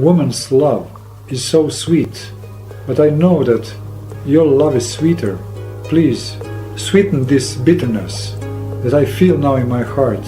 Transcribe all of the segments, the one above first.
woman's love is so sweet, but I know that your love is sweeter. Please, sweeten this bitterness that I feel now in my heart.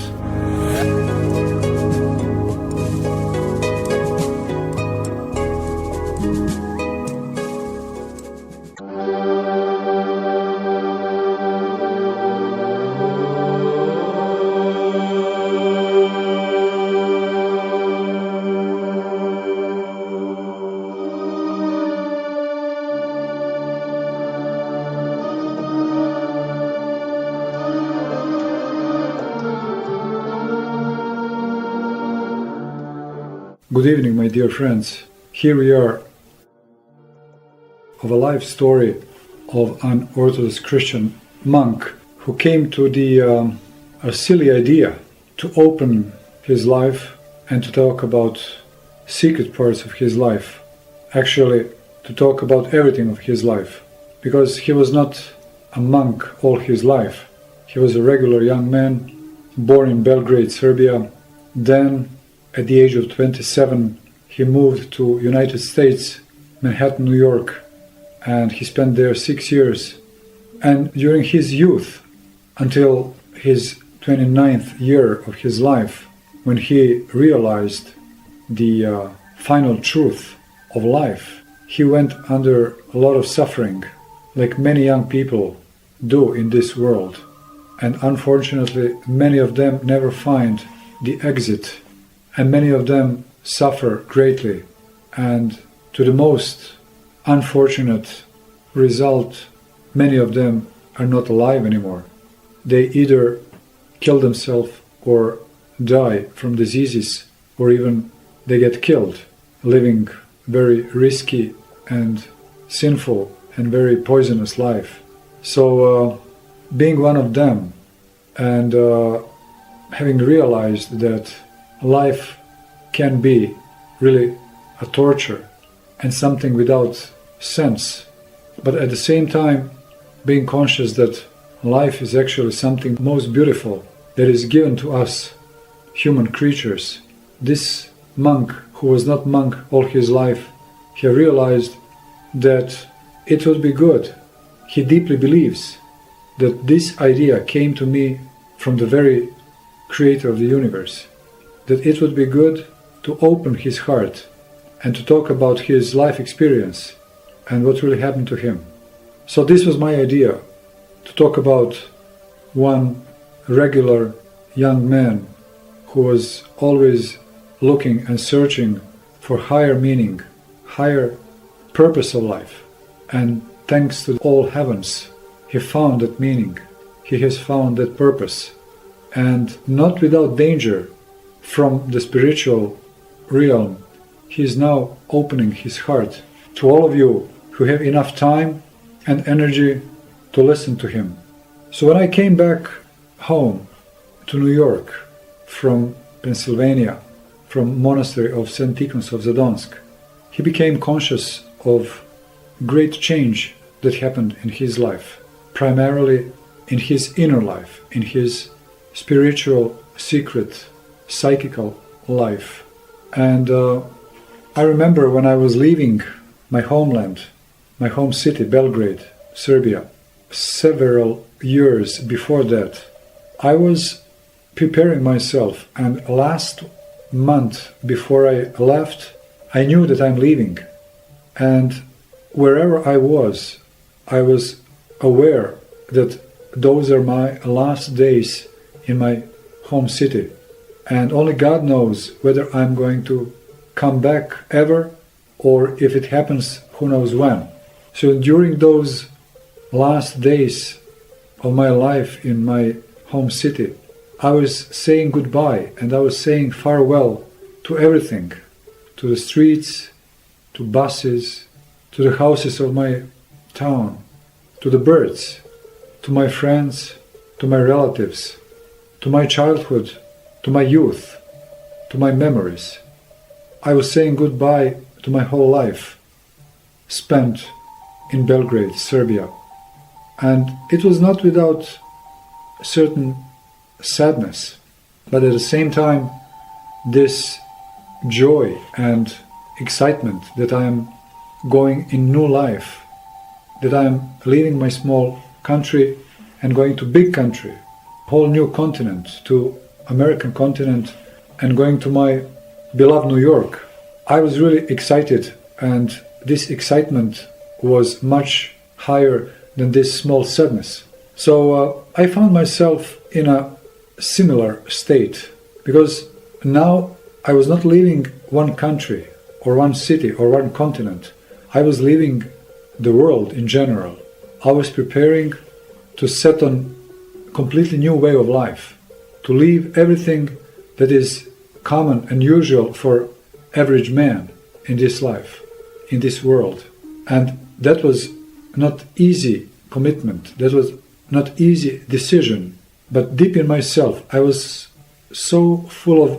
Good evening, my dear friends. Here we are of a life story of an Orthodox Christian monk who came to a silly idea to open his life and to talk about secret parts of his life. Actually, to talk about everything of his life. Because he was not a monk all his life. He was a regular young man, born in Belgrade, Serbia. Then, at the age of 27, he moved to United States, Manhattan, New York, and he spent there 6 years. And during his youth, until his 29th year of his life, when he realized the final truth of life, he went under a lot of suffering, like many young people do in this world. And unfortunately, many of them never find the exit. And many of them suffer greatly, and to the most unfortunate result, many of them are not alive anymore. They either kill themselves or die from diseases, or even they get killed, living very risky and sinful and very poisonous life. So being one of them and having realized that life can be really a torture and something without sense, but at the same time being conscious that life is actually something most beautiful that is given to us human creatures. This monk, who was not monk all his life, he realized that it would be good. He deeply believes that this idea came to me from the very creator of the universe, that it would be good to open his heart and to talk about his life experience and what really happened to him. So this was my idea, to talk about one regular young man who was always looking and searching for higher meaning, higher purpose of life. And thanks to all heavens, he found that meaning, he has found that purpose. And not without danger from the spiritual realm, he is now opening his heart to all of you who have enough time and energy to listen to him. So when I came back home to New York from Pennsylvania, from monastery of St. Tikhon of Zadonsk, he became conscious of great change that happened in his life, primarily in his inner life, in his spiritual, secret, psychical life. And I remember when I was leaving my homeland, my home city, Belgrade, Serbia, several years before that, I was preparing myself, and last month before I left, I knew that I'm leaving. And wherever I was aware that those are my last days in my home city. And only God knows whether I'm going to come back ever, or if it happens, who knows when. So during those last days of my life in my home city, I was saying goodbye and I was saying farewell to everything, to the streets, to buses, to the houses of my town, to the birds, to my friends, to my relatives, to my childhood, to my youth, to my memories. I was saying goodbye to my whole life spent in Belgrade, Serbia. And it was not without a certain sadness, but at the same time this joy and excitement that I am going in new life, that I am leaving my small country and going to big country, whole new continent, to American continent, and going to my beloved New York. I was really excited, and this excitement was much higher than this small sadness. So I found myself in a similar state, because now I was not leaving one country or one city or one continent. I was leaving the world in general. I was preparing to set on a completely new way of life, to leave everything that is common and usual for average man in this life, in this world. And that was not easy commitment, that was not easy decision, but deep in myself I was so full of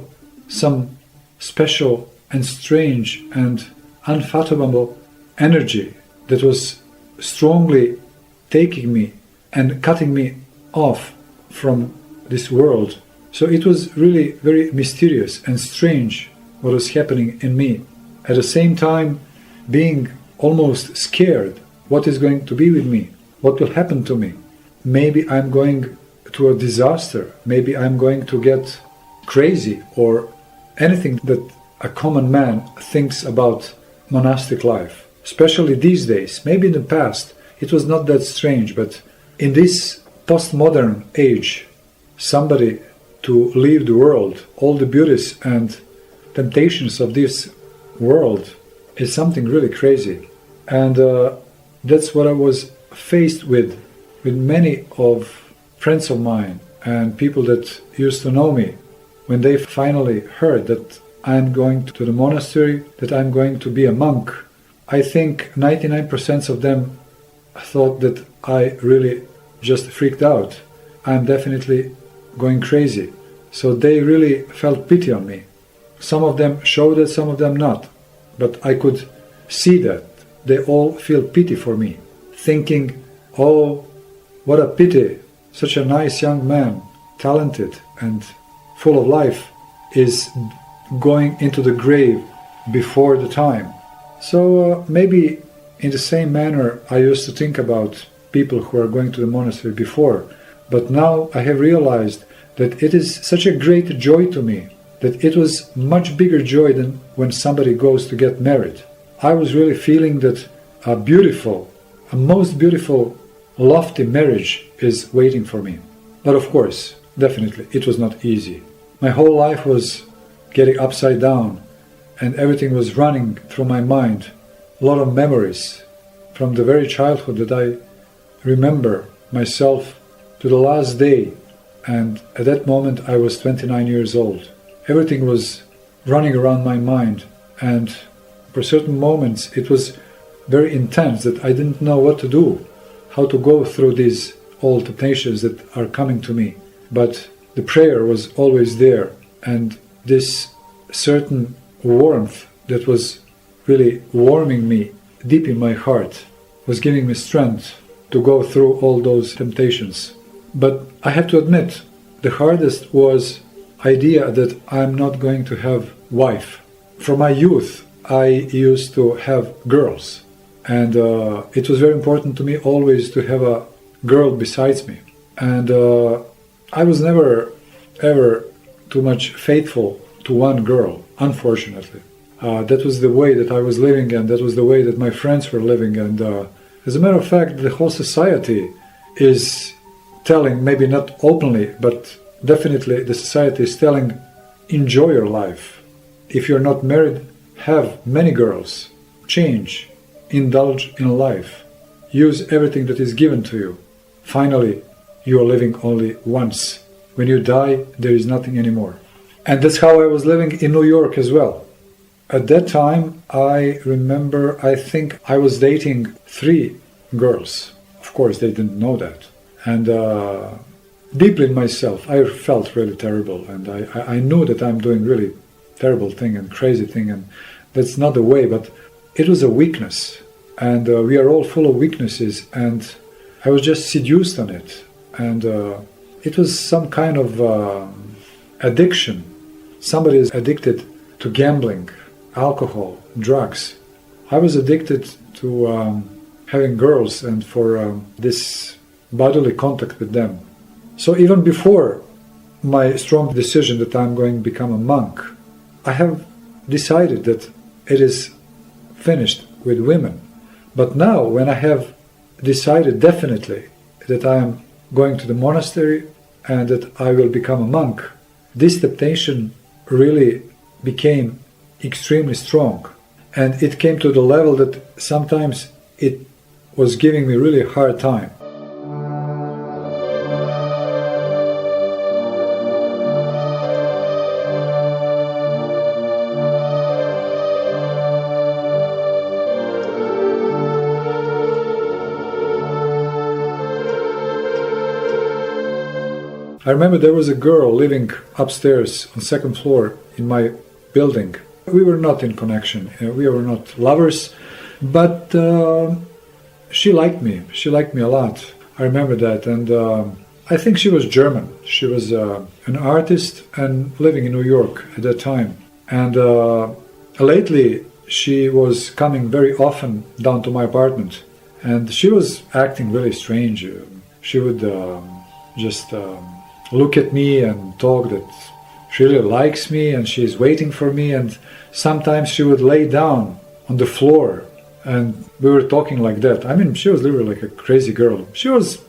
some special and strange and unfathomable energy that was strongly taking me and cutting me off from this world. So it was really very mysterious and strange what was happening in me. At the same time, being almost scared, what is going to be with me? What will happen to me? Maybe I'm going to a disaster. Maybe I'm going to get crazy, or anything that a common man thinks about monastic life. Especially these days. Maybe in the past it was not that strange, but in this postmodern age, somebody to leave the world, all the beauties and temptations of this world, is something really crazy. And that's what I was faced with many of friends of mine and people that used to know me, when they finally heard that I'm going to the monastery, that I'm going to be a monk. I think 99% of them thought that I really just freaked out. I'm definitely going crazy. So they really felt pity on me. Some of them showed it, some of them not. But I could see that. They all feel pity for me, thinking, oh, what a pity, such a nice young man, talented and full of life, is going into the grave before the time. So maybe in the same manner I used to think about people who are going to the monastery before, but now I have realized that it is such a great joy to me, that it was much bigger joy than when somebody goes to get married. I was really feeling that a most beautiful, lofty marriage is waiting for me. But of course, definitely, it was not easy. My whole life was getting upside down, and everything was running through my mind. A lot of memories from the very childhood that I remember myself to the last day. And at that moment I was 29 years old. Everything was running around my mind, and for certain moments it was very intense, that I didn't know what to do, how to go through these old temptations that are coming to me. But the prayer was always there, and this certain warmth that was really warming me deep in my heart was giving me strength to go through all those temptations. But I have to admit, the hardest was idea that I'm not going to have wife. From my youth, I used to have girls, and it was very important to me always to have a girl besides me. And I was never ever too much faithful to one girl, unfortunately. That was the way that I was living, and that was the way that my friends were living. And as a matter of fact, the whole society is telling, maybe not openly, but definitely the society is telling, enjoy your life. If you're not married, have many girls. Change. Indulge in life. Use everything that is given to you. Finally, you are living only once. When you die, there is nothing anymore. And that's how I was living in New York as well. At that time, I remember, I think I was dating 3 girls. Of course, they didn't know that. And deeply in myself, I felt really terrible. And I knew that I'm doing really terrible thing and crazy thing. And that's not the way, but it was a weakness. And we are all full of weaknesses. And I was just seduced on it. And it was some kind of addiction. Somebody is addicted to gambling, alcohol, drugs. I was addicted to having girls and for this bodily contact with them. So even before my strong decision that I'm going to become a monk, I have decided that it is finished with women. But now, when I have decided definitely that I am going to the monastery and that I will become a monk, this temptation really became extremely strong. And it came to the level that sometimes it was giving me really a hard time. I remember there was a girl living upstairs on the second floor in my building. We were not in connection, we were not lovers, but she liked me. She liked me a lot. I remember that, and I think she was German. She was an artist and living in New York at that time. And lately she was coming very often down to my apartment, and she was acting really strange. She would just look at me and talk that she really likes me and she's waiting for me, and sometimes she would lay down on the floor and we were talking like that. I mean, she was literally like a crazy girl. She was,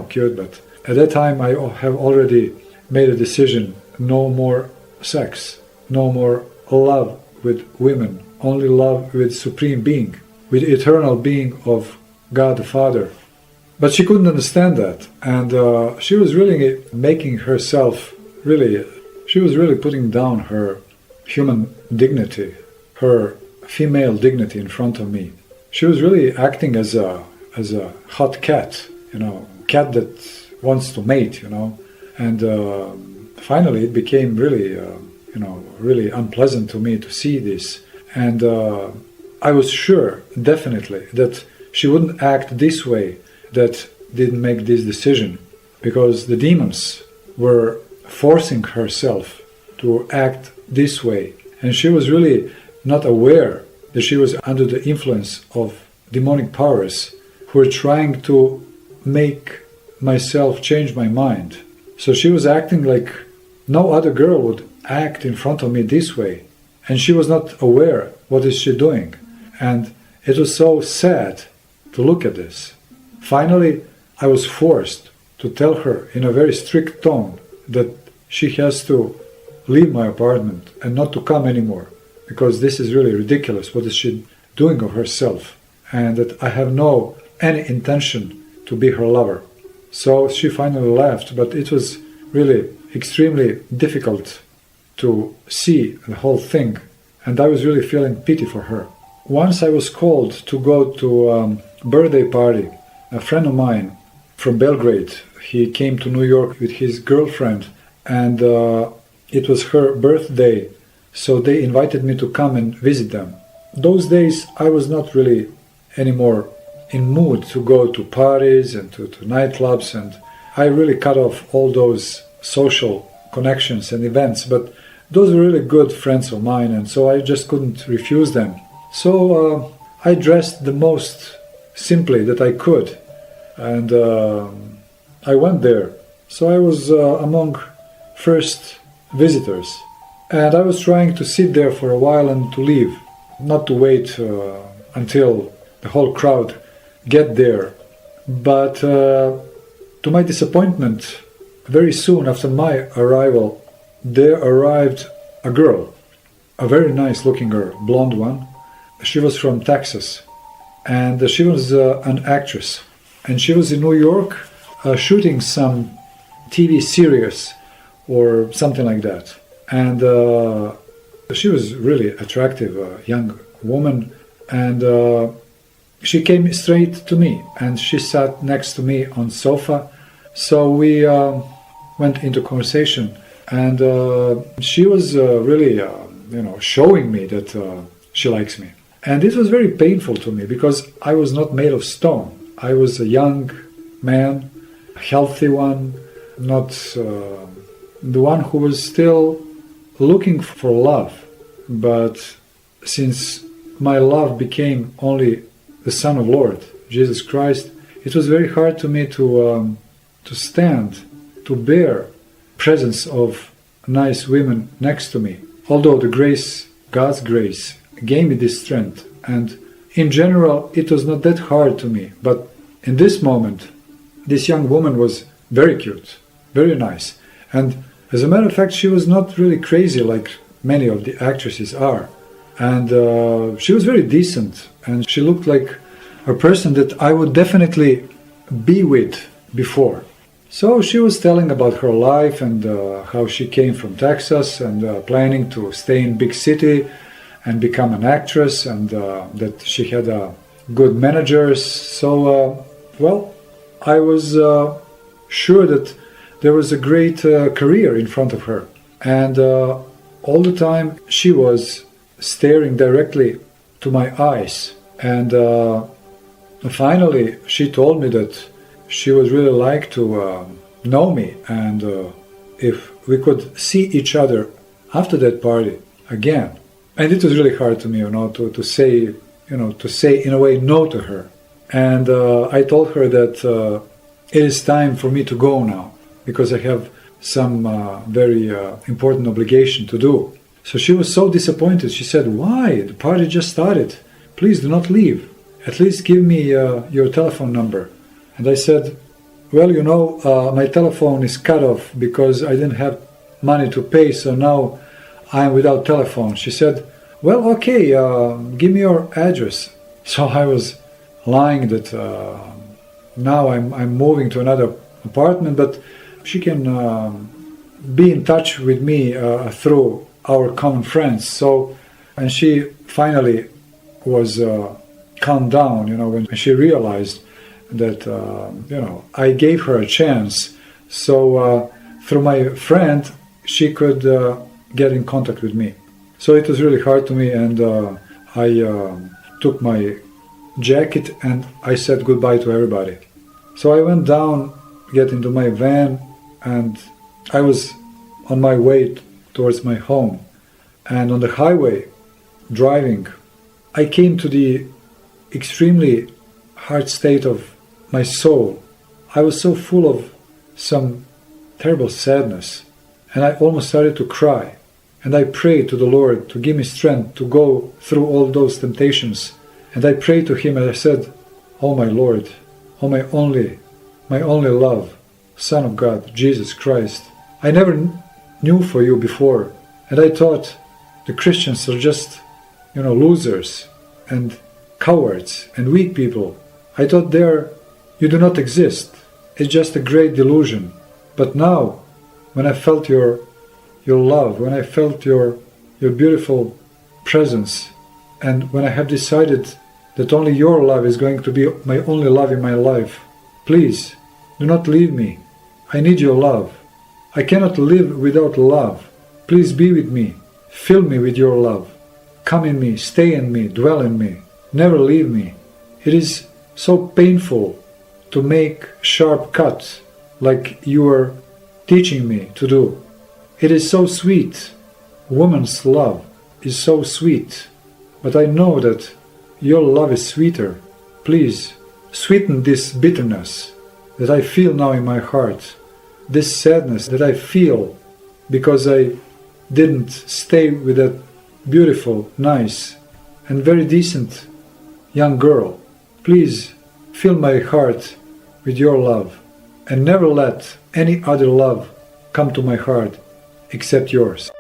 cute, but at that time I have already made a decision: no more sex, no more love with women, only love with Supreme Being, with eternal being of God the Father. But she couldn't understand that, and she was really making herself she was really putting down her human dignity, her female dignity in front of me. She was really acting as a hot cat, cat that wants to mate, and finally it became really, really unpleasant to me to see this, and I was sure, definitely, that she wouldn't act this way, that didn't make this decision, because the demons were forcing herself to act this way, and she was really not aware that she was under the influence of demonic powers who were trying to make myself change my mind. So she was acting like no other girl would act in front of me this way, and she was not aware what is she doing, and it was so sad to look at this. Finally, I was forced to tell her in a very strict tone that she has to leave my apartment and not to come anymore, because this is really ridiculous. What is she doing of herself? And that I have no any intention to be her lover. So she finally left, but it was really extremely difficult to see the whole thing, and I was really feeling pity for her. Once I was called to go to a birthday party. A friend of mine from Belgrade, he came to New York with his girlfriend, and it was her birthday, so they invited me to come and visit them. Those days I was not really anymore in mood to go to parties and to nightclubs, and I really cut off all those social connections and events, but those were really good friends of mine, and so I just couldn't refuse them. So I dressed the most simply that I could, and I went there. So I was among first visitors, and I was trying to sit there for a while and to leave, not to wait until the whole crowd get there. But to my disappointment, very soon after my arrival, there arrived a girl, a very nice looking girl, blonde one. She was from Texas, and she was an actress, and she was in New York shooting some TV series or something like that. And she was really attractive, young woman, and she came straight to me, and she sat next to me on sofa. So we went into conversation, and she was really, showing me that she likes me. And this was very painful to me, because I was not made of stone. I was a young man, a healthy one, not the one who was still looking for love. But since my love became only the Son of Lord, Jesus Christ, it was very hard to me to stand, to bear presence of nice women next to me. Although the grace, God's grace, gave me this strength, and in general it was not that hard to me. But in this moment, this young woman was very cute, very nice, and as a matter of fact, she was not really crazy like many of the actresses are, and she was very decent, and she looked like a person that I would definitely be with before. So she was telling about her life and how she came from Texas and planning to stay in big city and become an actress, and that she had good managers. So, well, I was sure that there was a great career in front of her. And all the time she was staring directly to my eyes. And finally she told me that she would really like to know me, and if we could see each other after that party again. And it was really hard to me, to say in a way no to her. And I told her that it is time for me to go now, because I have some very important obligation to do. So she was so disappointed. She said, "Why? The party just started. Please do not leave. At least give me your telephone number." And I said, "Well, my telephone is cut off because I didn't have money to pay, so now I'm without telephone." She said, "Well, okay, give me your address." So I was lying that now I'm moving to another apartment, but she can be in touch with me through our common friends. So, and she finally was calmed down, when she realized that, I gave her a chance. So through my friend, she could get in contact with me. So it was really hard to me, and I took my jacket and I said goodbye to everybody. So I went down, get into my van, and I was on my way towards my home. And on the highway, driving, I came to the extremely hard state of my soul. I was so full of some terrible sadness, and I almost started to cry. And I prayed to the Lord to give me strength to go through all those temptations. And I prayed to Him and I said, "Oh my Lord, oh my only love, Son of God, Jesus Christ, I never knew for you before. And I thought the Christians are just, losers and cowards and weak people. I thought you do not exist. It's just a great delusion. But now, when I felt your love, when I felt your beautiful presence, and when I have decided that only your love is going to be my only love in my life, please, do not leave me. I need your love. I cannot live without love. Please be with me. Fill me with your love. Come in me, stay in me, dwell in me. Never leave me. It is so painful to make sharp cuts like you are teaching me to do. It is so sweet. Woman's love is so sweet. But I know that your love is sweeter. Please, sweeten this bitterness that I feel now in my heart. This sadness that I feel because I didn't stay with that beautiful, nice, and very decent young girl. Please, fill my heart with your love, and never let any other love come to my heart except yours."